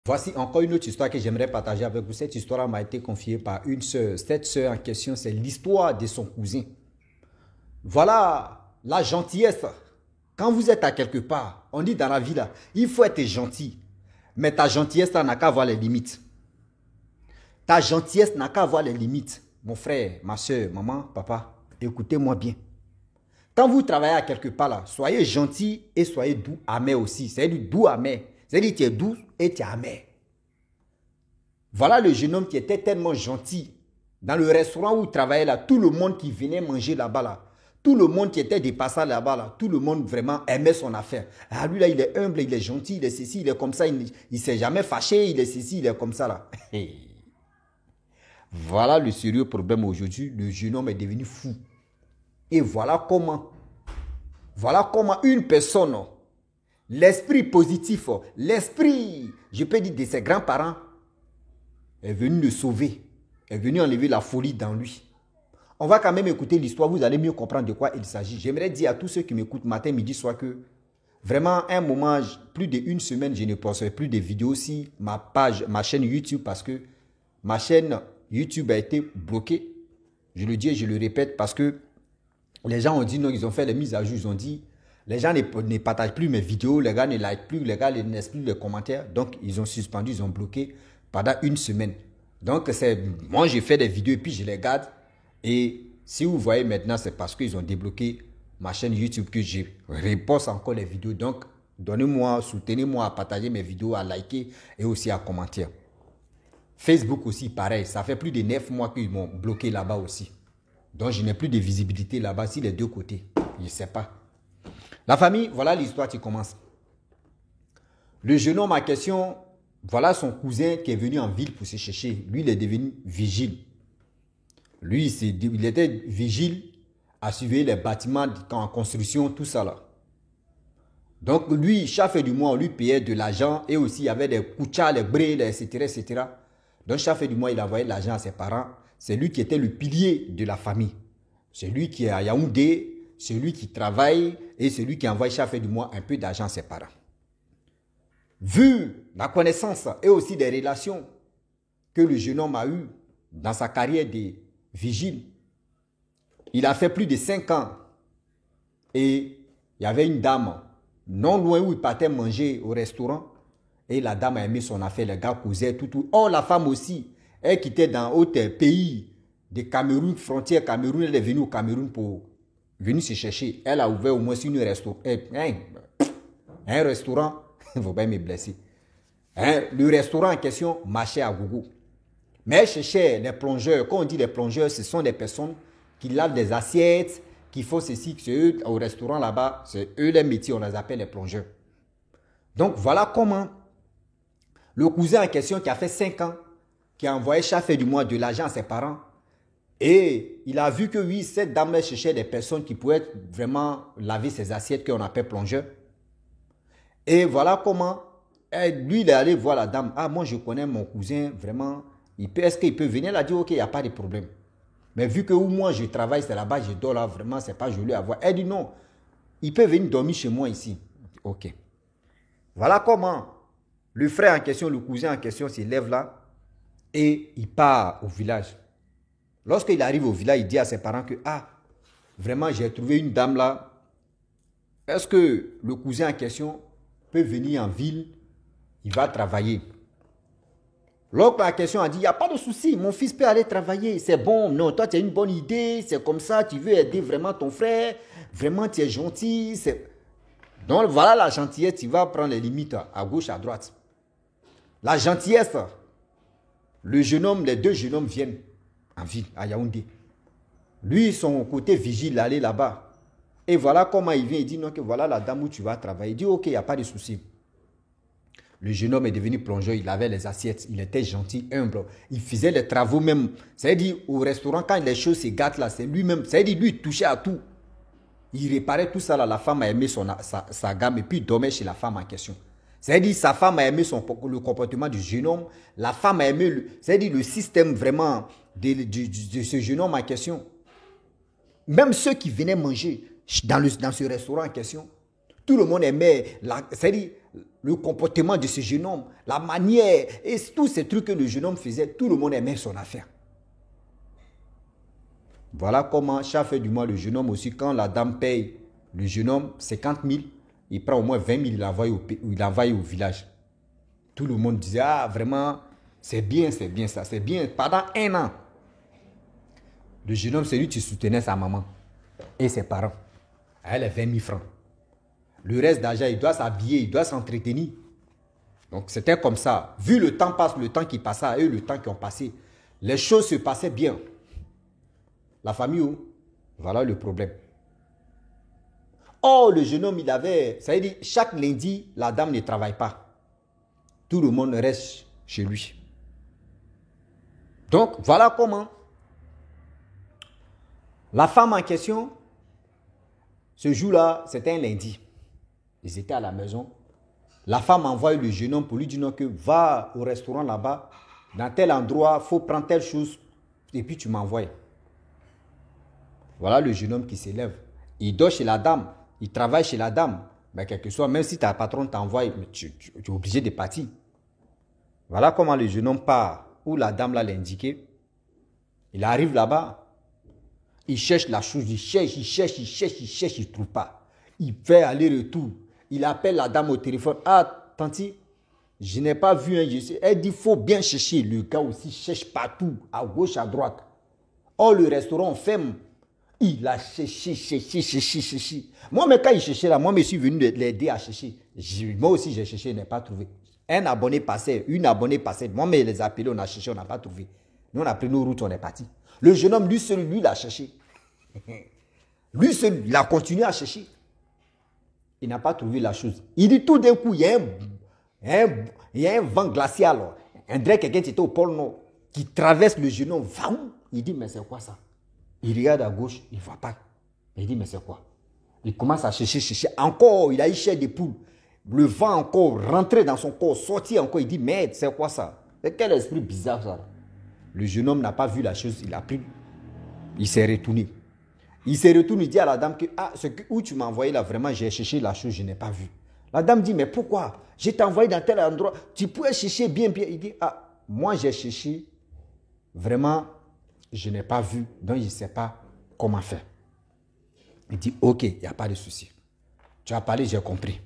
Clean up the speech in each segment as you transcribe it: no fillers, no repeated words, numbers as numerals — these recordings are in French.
Voici encore une autre histoire que j'aimerais partager avec vous. Cette histoire m'a été confiée par une sœur. Cette sœur en question, c'est l'histoire de son cousin. Voilà la gentillesse. Quand vous êtes à quelque part, on dit dans la vie là, il faut être gentil. Mais ta gentillesse n'a qu'à avoir les limites. Ta gentillesse n'a qu'à avoir les limites. Mon frère, ma soeur, maman, papa, écoutez-moi bien. Quand vous travaillez à quelque part là, soyez gentil et soyez doux, amer aussi. C'est-à-dire doux, amer. C'est-à-dire que tu es doux et tu es amer. Voilà le jeune homme qui était tellement gentil. Dans le restaurant où il travaillait là, tout le monde qui venait manger là-bas là, tout le monde qui était dépassé là-bas là, tout le monde vraiment aimait son affaire. Ah lui là, il est humble, il est gentil, il est ceci, il est comme ça, il ne s'est jamais fâché, il est ceci, il est comme ça là. Voilà le sérieux problème aujourd'hui, le jeune homme est devenu fou. Et voilà comment une personne, l'esprit positif, l'esprit, je peux dire de ses grands-parents, est venu le sauver, est venu enlever la folie dans lui. On va quand même écouter l'histoire, vous allez mieux comprendre de quoi il s'agit. J'aimerais dire à tous ceux qui m'écoutent matin, midi, soir que vraiment, un moment, plus d'une semaine, je ne posterai plus de vidéos sur ma chaîne YouTube parce que ma chaîne YouTube a été bloquée. Je le dis et je le répète parce que les gens ont dit non, ils ont fait les mises à jour, ils ont dit les gens ne partagent plus mes vidéos, les gars ne like plus, les gars ne laissent plus les commentaires. Donc, ils ont suspendu, ils ont bloqué pendant une semaine. Donc, moi, j'ai fait des vidéos et puis je les garde. Et si vous voyez maintenant, c'est parce qu'ils ont débloqué ma chaîne YouTube que je reposte encore les vidéos. Donc, donnez-moi, soutenez-moi à partager mes vidéos, à liker et aussi à commenter. Facebook aussi, pareil. Ça fait plus de 9 mois qu'ils m'ont bloqué là-bas aussi. Donc, je n'ai plus de visibilité là-bas, si les deux côtés. Je ne sais pas. La famille, voilà l'histoire qui commence. Le jeune homme en question, voilà son cousin qui est venu en ville pour se chercher. Lui, il est devenu vigile. Lui, il était vigile à surveiller les bâtiments en construction, tout ça là. Donc, lui, chaque fin du mois, on lui payait de l'argent et aussi il y avait des kouchas, les brés, etc., etc. Donc, chaque fin du mois, il envoyait de l'argent à ses parents. C'est lui qui était le pilier de la famille. C'est lui qui est à Yaoundé, c'est lui qui travaille et c'est lui qui envoie chaque fin du mois un peu d'argent à ses parents. Vu la connaissance et aussi des relations que le jeune homme a eues dans sa carrière de vigile, il a fait plus de 5 ans et il y avait une dame non loin où il partait manger au restaurant et la dame a aimé son affaire, les gars causaient tout. Or la femme aussi, elle quittait dans autre pays de Cameroun, frontière Cameroun, elle est venue au Cameroun pour venir se chercher. Elle a ouvert au moins un restaurant, il ne faut pas me blesser. Le restaurant en question marchait à gogo. Mais elle cherchait les plongeurs. Quand on dit les plongeurs, ce sont des personnes qui lavent des assiettes, qui font ceci, c'est eux au restaurant là-bas, c'est eux les métiers, on les appelle les plongeurs. Donc voilà comment le cousin en question qui a fait 5 ans, qui a envoyé chaque fin du mois de l'argent à ses parents, et il a vu que oui, cette dame cherchait des personnes qui pouvaient vraiment laver ses assiettes qu'on appelle plongeurs. Et voilà comment, lui, il est allé voir la dame. Ah, moi, je connais mon cousin, vraiment, est-ce qu'il peut venir? Elle a dit, ok, il n'y a pas de problème. Mais vu que moi, je travaille, c'est là-bas, je dors là, vraiment, c'est pas joli à voir. Elle dit, non, il peut venir dormir chez moi ici. Ok. Voilà comment le frère en question, le cousin en question, s'il lève là et il part au village. Lorsqu'il arrive au village, il dit à ses parents que, ah, vraiment, j'ai trouvé une dame là. Est-ce que le cousin en question peut venir en ville? Il va travailler. L'autre en question a dit, il n'y a pas de souci, mon fils peut aller travailler, c'est bon, non, toi tu as une bonne idée, c'est comme ça, tu veux aider vraiment ton frère, vraiment tu es gentil. Donc voilà la gentillesse, tu vas prendre les limites à gauche, à droite. La gentillesse, les deux jeunes hommes viennent en ville, à Yaoundé. Lui, son côté vigile, aller là-bas. Et voilà comment il vient, il dit, non, que voilà la dame où tu vas travailler. Il dit, ok, il n'y a pas de souci. Le jeune homme est devenu plongeur, il avait les assiettes, il était gentil, humble. Il faisait les travaux même. C'est-à-dire, au restaurant, quand les choses se gâtent là, c'est lui-même. C'est-à-dire, lui, il touchait à tout. Il réparait tout ça là. La femme a aimé sa gamme et puis il dormait chez la femme en question. C'est-à-dire, sa femme a aimé le comportement du jeune homme. La femme a aimé, c'est-à-dire, le système vraiment de ce jeune homme en question. Même ceux qui venaient manger dans ce restaurant en question, tout le monde aimait, c'est-à-dire le comportement de ce jeune homme, la manière, et tous ces trucs que le jeune homme faisait, tout le monde aimait son affaire. Voilà comment, chaque fin du mois, le jeune homme aussi, quand la dame paye le jeune homme 50 000, il prend au moins 20 000, il envoie au village. Tout le monde disait, ah vraiment, c'est bien ça, c'est bien. Pendant 1 an, le jeune homme, c'est lui qui soutenait sa maman et ses parents. Elle a 20 000 francs. Le reste d'argent, il doit s'habiller, il doit s'entretenir. Donc c'était comme ça. Vu le temps passe, le temps qui passait et le temps qui ont passé, les choses se passaient bien. La famille, voilà le problème. Oh, le jeune homme, il avait, ça veut dire, chaque lundi, la dame ne travaille pas. Tout le monde reste chez lui. Donc, voilà comment la femme en question, ce jour-là, c'était un lundi. Ils étaient à la maison. La femme envoie le jeune homme pour lui dire non, que va au restaurant là-bas, dans tel endroit, il faut prendre telle chose, et puis tu m'envoies. Voilà le jeune homme qui s'élève. Il dort chez la dame, il travaille chez la dame. Mais quelque soit, même si ta patronne t'envoie, tu es obligé de partir. Voilà comment le jeune homme part, où la dame l'a indiqué. Il arrive là-bas. Il cherche la chose, il cherche, il ne trouve pas. Il fait aller-retour. Il appelle la dame au téléphone. Ah, tanti, je n'ai pas vu un. Elle dit, il faut bien chercher. Le gars aussi cherche partout, à gauche, à droite. Oh, le restaurant ferme. Il a cherché. Moi, mais quand il cherchait là, moi, je suis venu l'aider à chercher. Moi aussi, j'ai cherché, je n'ai pas trouvé. Un abonné passait, une abonnée passait. Moi, mais les appelés, on a cherché, on n'a pas trouvé. Nous, on a pris nos routes, on est parti. Le jeune homme, lui seul, lui, l'a cherché. Lui seul, il a continué à chercher. Il n'a pas trouvé la chose. Il dit tout d'un coup, il y a un vent glacial. On dirait quelqu'un qui était au pôle Nord, qui traverse le jeune homme. Va où? Il dit, mais c'est quoi ça? Il regarde à gauche, il ne voit pas. Il dit, mais c'est quoi? Il commence à chercher. Encore, il a eu chair de poule. Le vent encore rentré dans son corps, sorti encore. Il dit, merde, c'est quoi ça? C'est quel esprit bizarre ça? Le jeune homme n'a pas vu la chose, il a pris. Il s'est retourné. Il dit à la dame que, ah, où tu m'as envoyé là, vraiment, j'ai cherché la chose, je n'ai pas vu. La dame dit, mais pourquoi? Je t'ai envoyé dans tel endroit, tu pourrais chercher bien. Il dit, ah, moi j'ai cherché, vraiment, je n'ai pas vu, donc je ne sais pas comment faire. Il dit, ok, il n'y a pas de souci. Tu as parlé, j'ai compris.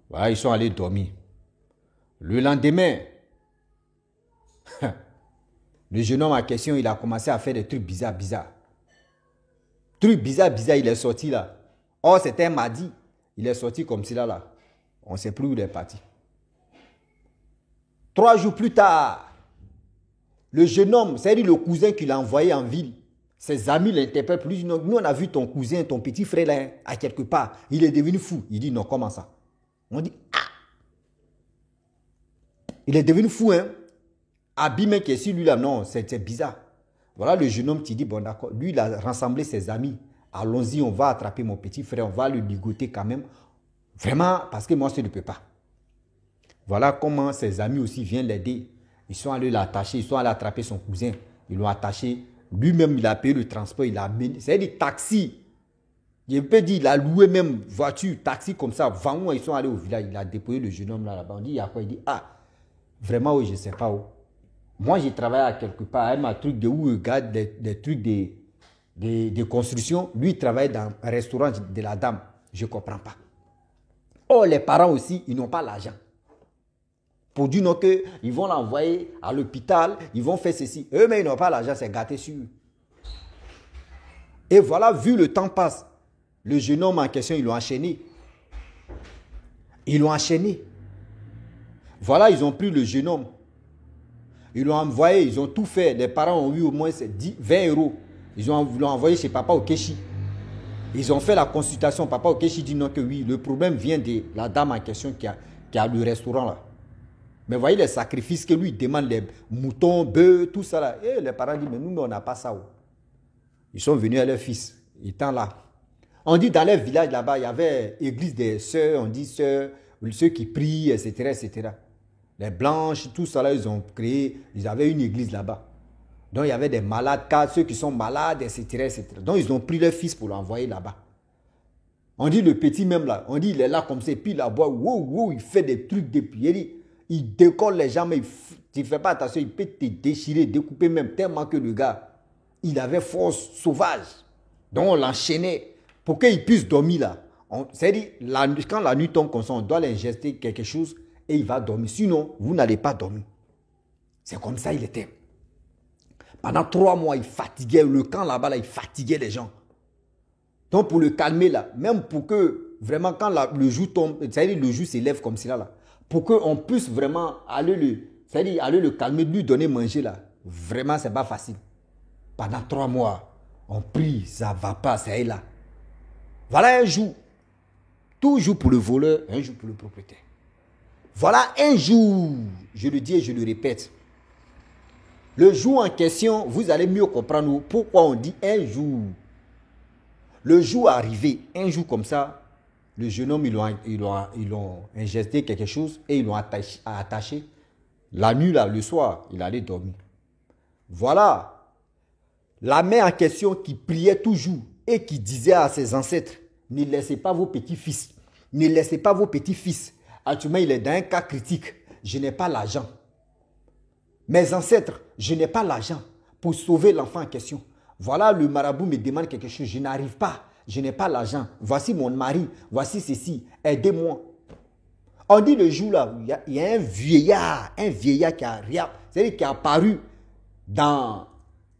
Voilà, ils sont allés dormir. Le lendemain, le jeune homme en question, il a commencé à faire des trucs bizarres. Trucs bizarres, il est sorti là. Oh, c'était un mardi. Il est sorti comme cela là. On ne sait plus où il est parti. 3 jours plus tard, le jeune homme, c'est-à-dire le cousin qu'il a envoyé en ville, ses amis l'interpellent. Lui disent, nous on a vu ton cousin, ton petit frère là, à quelque part. Il est devenu fou. Il dit, non, comment ça? On dit, ah! Il est devenu fou, hein? Abîmé qui est sur lui là, non, c'est bizarre. Voilà le jeune homme qui dit, bon d'accord, lui il a rassemblé ses amis. Allons-y, on va attraper mon petit frère, on va le ligoter quand même. Vraiment, parce que moi je ne peux pas. Voilà comment ses amis aussi viennent l'aider. Ils sont allés l'attacher, ils sont allés attraper son cousin. Ils l'ont attaché. Lui-même, il a payé le transport, il a amené. C'est des taxis. Je peux dire, il a loué même voiture, taxi comme ça. Vraiment, ils sont allés au village. Il a déposé le jeune homme là-bas. On dit, il y a quoi? Il dit, ah, vraiment, oui, je ne sais pas où. Moi, j'ai travaillé à quelque part. Un truc de où il regarde des trucs de construction. Lui, il travaille dans un restaurant de la dame. Je ne comprends pas. Oh, les parents aussi, ils n'ont pas l'argent. Pour dire non qu'ils vont l'envoyer à l'hôpital, ils vont faire ceci. Eux, mais ils n'ont pas l'argent, c'est gâté sur eux. Et voilà, vu le temps passe, le jeune homme en question, ils l'ont enchaîné. Voilà, ils ont pris le jeune homme. Ils l'ont envoyé, ils ont tout fait. Les parents ont eu au moins 20 euros. Ils l'ont envoyé chez Papa Okechi. Ils ont fait la consultation. Papa Okechi dit non que oui, le problème vient de la dame en question qui a le restaurant là. Mais voyez les sacrifices que lui demande, les moutons, bœufs, tout ça là. Et les parents disent, mais nous, on n'a pas ça. Ils sont venus à leur fils. Ils étant là. On dit dans les villages là-bas, il y avait l'église des sœurs, on dit sœurs, ceux qui prient, etc. Les blanches, tout ça là, ils ont créé, ils avaient une église là-bas. Donc il y avait des malades, ceux qui sont malades, etc. Donc ils ont pris leur fils pour l'envoyer là-bas. On dit le petit même là, on dit il est là comme ça, et puis il aboie, wow, wow, il fait des trucs depuis. Il décolle les jambes, tu ne fais pas attention, il peut te déchirer, découper même, tellement que le gars, il avait force sauvage. Donc on l'enchaînait pour qu'il puisse dormir là. C'est-à-dire, quand la nuit tombe comme ça, on doit l'injecter quelque chose et il va dormir. Sinon, vous n'allez pas dormir. C'est comme ça il était. Pendant 3 mois, il fatiguait le camp là-bas, là, il fatiguait les gens. Donc pour le calmer là, même pour que vraiment quand le jour tombe, c'est-à-dire le jour s'élève comme cela là, pour qu'on puisse vraiment aller le calmer, lui donner manger là, vraiment c'est pas facile. Pendant 3 mois, on prie, ça va pas, ça est là. Voilà un jour, toujours pour le voleur, un jour pour le propriétaire. Voilà un jour, je le dis et je le répète. Le jour en question, vous allez mieux comprendre pourquoi on dit un jour. Le jour arrivé, un jour comme ça, le jeune homme, ils l'ont injecté quelque chose et ils l'ont attaché. La nuit, là, le soir, il allait dormir. Voilà. La mère en question qui priait toujours et qui disait à ses ancêtres, ne laissez pas vos petits-fils. Ne laissez pas vos petits-fils. Actuellement, il est dans un cas critique. Je n'ai pas l'argent. Mes ancêtres, je n'ai pas l'argent pour sauver l'enfant en question. Voilà, le marabout me demande quelque chose. Je n'arrive pas. Je n'ai pas l'argent. Voici mon mari. Voici ceci. Aidez-moi. On dit le jour là, il y a un vieillard qui est apparu dans,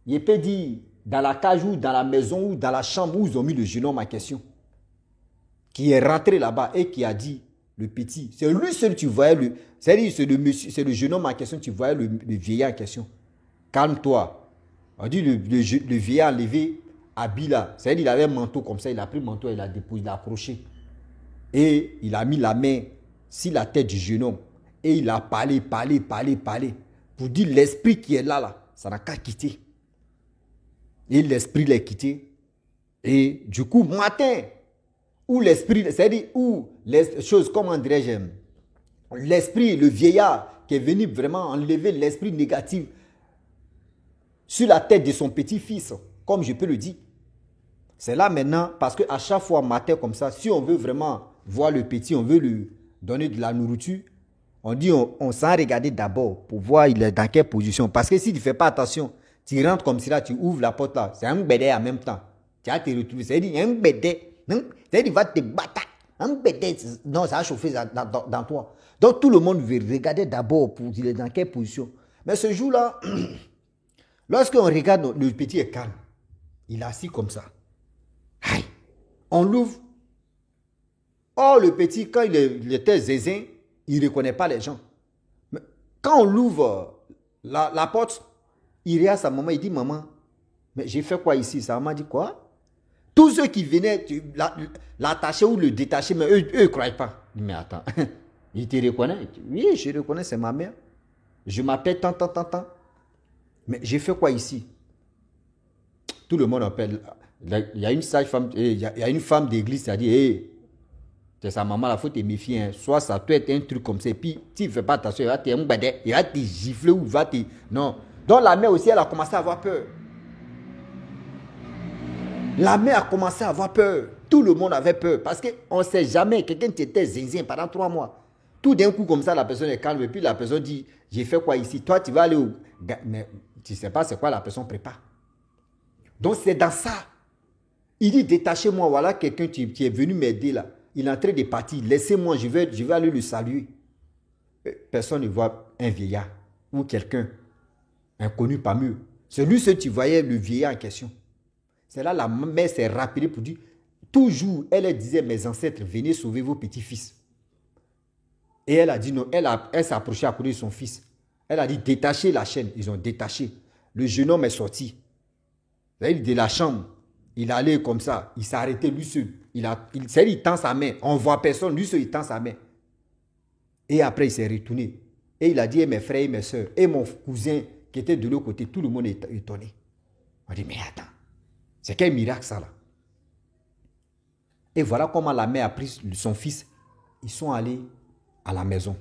il peut dire, dans la cage ou dans la maison ou dans la chambre où ils ont mis le jeune homme en question. Qui est rentré là-bas et qui a dit, le petit, c'est lui seul tu voyais, c'est le jeune homme en question, tu voyais le vieillard en question. Calme-toi. On dit le vieillard levé, habillé là, c'est-à-dire il avait un manteau comme ça, il a pris le manteau, il a déposé, il a accroché. Et il a mis la main sur la tête du jeune homme. Et il a parlé. Pour dire l'esprit qui est là, ça n'a qu'à quitter. Et l'esprit l'a quitté. Et du coup, matin, où l'esprit, c'est-à-dire où les choses, comment dirais-je, l'esprit, le vieillard qui est venu vraiment enlever l'esprit négatif sur la tête de son petit-fils, comme je peux le dire. C'est là maintenant, parce qu'à chaque fois matin comme ça, si on veut vraiment voir le petit, on veut lui donner de la nourriture, on dit on s'en regarder d'abord pour voir il est dans quelle position. Parce que si tu ne fais pas attention, tu rentres comme cela, tu ouvres la porte là, c'est un bédé en même temps. Tu vas te retrouver, c'est-à-dire un bédé, c'est-à-dire il va te battre. Un bédé, non, ça va chauffer dans toi. Donc tout le monde veut regarder d'abord pour dire il est dans quelle position. Mais ce jour-là, lorsqu'on regarde, le petit est calme. Il est assis comme ça. Aïe. On l'ouvre. Oh, le petit, quand il était zézin, il ne reconnaît pas les gens. Mais quand on l'ouvre la porte, il regarde sa maman, il dit, maman, mais j'ai fait quoi ici? Sa maman dit quoi? Tous ceux qui venaient l'attacher ou le détacher, mais eux ne croient pas. Mais attends, il te reconnaît? Oui, je reconnais, c'est ma mère. Je m'appelle tant. Mais j'ai fait quoi ici? Tout le monde appelle. Il y a une sage-femme, il y a une femme d'église qui a dit, hey, c'est sa maman, il faut te méfier. Hein. Soit ça peut être un truc comme ça. Et puis, si tu ne fais pas attention, il va te gifler ou il va te... Non. Donc la mère aussi, elle a commencé à avoir peur. La mère a commencé à avoir peur. Tout le monde avait peur. Parce qu'on ne sait jamais, quelqu'un qui était zinzin pendant 3 mois. Tout d'un coup, comme ça, la personne est calme. Et puis la personne dit, j'ai fait quoi ici? Toi, tu vas aller au... Mais tu ne sais pas c'est quoi la personne prépare. Donc c'est dans ça. Il dit, détachez-moi, voilà quelqu'un qui est venu m'aider là. Il est en train de partir. Laissez-moi, je vais aller le saluer. Personne ne voit un vieillard ou quelqu'un inconnu parmi eux. C'est lui seul qui voyait le vieillard en question. C'est là la mère s'est rappelée pour dire, toujours, elle disait, mes ancêtres, venez sauver vos petits-fils. Et elle a dit non, elle s'est approchée à côté de son fils. Elle a dit, détachez la chaîne. Ils ont détaché. Le jeune homme est sorti. De la chambre. Il allait comme ça. Il s'est arrêté lui seul. Il tend sa main. On ne voit personne. Lui seul, il tend sa main. Et après, il s'est retourné. Et il a dit, mes frères et mes soeurs, et mon cousin qui était de l'autre côté, tout le monde est étonné. On dit, mais attends. C'est quel miracle ça là? Et voilà comment la mère a pris son fils. Ils sont allés à la maison.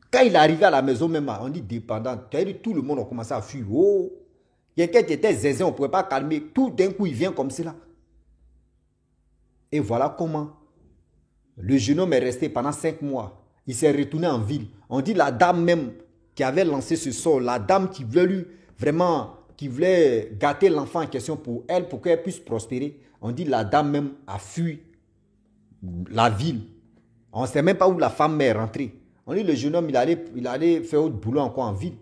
Quand il est arrivé à la maison même, on dit dépendant. Tout le monde a commencé à fuir. Oh! Quelqu'un qui était zézé, on ne pouvait pas calmer. Tout d'un coup, il vient comme cela. Et voilà comment le jeune homme est resté pendant 5 mois. Il s'est retourné en ville. On dit la dame même qui avait lancé ce sort, la dame qui voulait lui, vraiment, qui voulait gâter l'enfant en question pour elle, pour qu'elle puisse prospérer. On dit la dame même a fui la ville. On ne sait même pas où la femme est rentrée. On dit le jeune homme, il allait faire autre boulot encore en ville.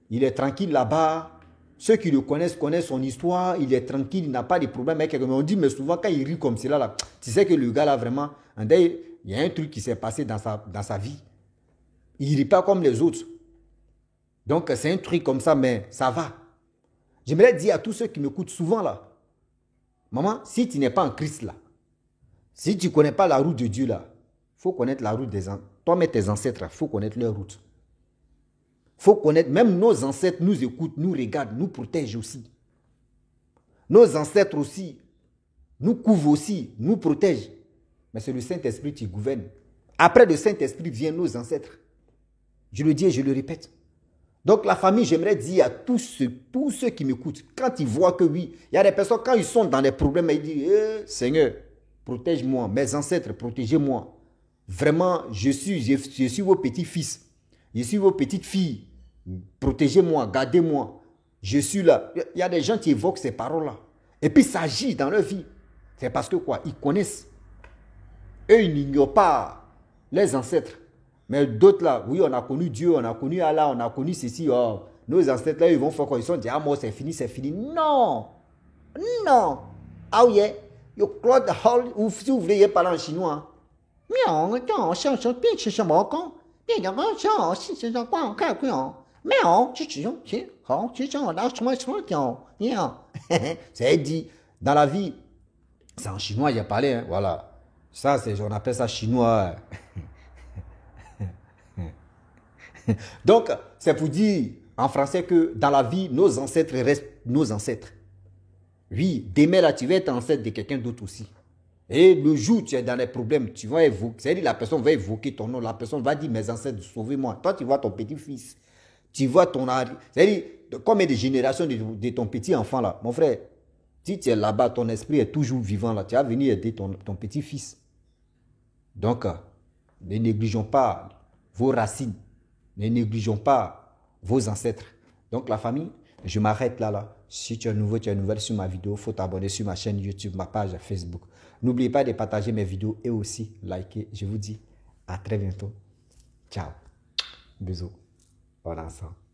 Il est tranquille là-bas. Ceux qui le connaissent son histoire. Il est tranquille, il n'a pas de problème avec quelqu'un. Mais on dit, mais souvent, quand il rit comme cela, là, tu sais que le gars, là, vraiment, il y a un truc qui s'est passé dans sa vie. Il ne rit pas comme les autres. Donc, c'est un truc comme ça, mais ça va. J'aimerais dire à tous ceux qui m'écoutent souvent, là, maman, si tu n'es pas en Christ, là, si tu ne connais pas la route de Dieu, là, il faut connaître la route des ancêtres. Toi, mais tes ancêtres, il faut connaître leur route. Il faut connaître, même nos ancêtres nous écoutent, nous regardent, nous protègent aussi. Nos ancêtres aussi nous couvrent aussi, nous protègent. Mais c'est le Saint-Esprit qui gouverne. Après le Saint-Esprit viennent nos ancêtres. Je le dis et je le répète. Donc la famille, j'aimerais dire à tous ceux qui m'écoutent, quand ils voient que oui, il y a des personnes, quand ils sont dans des problèmes, ils disent, Seigneur, protège-moi, mes ancêtres, protégez-moi. Vraiment, je suis vos petits-fils. Je suis vos petites filles. Protégez-moi, gardez-moi. Je suis là. Il y a des gens qui évoquent ces paroles-là. Et puis ça agit dans leur vie. C'est parce que quoi? Ils connaissent. Eux, ils n'ignorent pas les ancêtres. Mais d'autres là, oui, on a connu Dieu, on a connu Allah, on a connu ceci. Oh, nos ancêtres là, ils vont faire quoi? Ils sont dit, ah moi, c'est fini, c'est fini. Non! Non! Ah oui, yo, Claude Hall, ou si vous voulez parler en chinois. C'est dit, dans la vie, c'est en chinois, il a parlé, hein, voilà. Ça, on appelle ça chinois. Donc, c'est pour dire en français que dans la vie, nos ancêtres restent nos ancêtres. Oui, demain là, tu vas être ancêtre de quelqu'un d'autre aussi. Et le jour où tu es dans les problèmes, tu vas évoquer, c'est-à-dire la personne va évoquer ton nom, la personne va dire mes ancêtres, sauvez-moi. Toi, tu vois ton petit-fils, tu vois ton ari, c'est-à-dire combien de générations de ton petit enfant là, mon frère, si tu es là-bas, ton esprit est toujours vivant là, tu vas venir aider ton petit-fils. Donc, ne négligeons pas vos racines, ne négligeons pas vos ancêtres. Donc la famille, je m'arrête là. Si tu es nouveau, tu es nouvelle sur ma vidéo, il faut t'abonner sur ma chaîne YouTube, ma page Facebook. N'oubliez pas de partager mes vidéos et aussi liker. Je vous dis à très bientôt. Ciao. Bisous. Bon ensemble.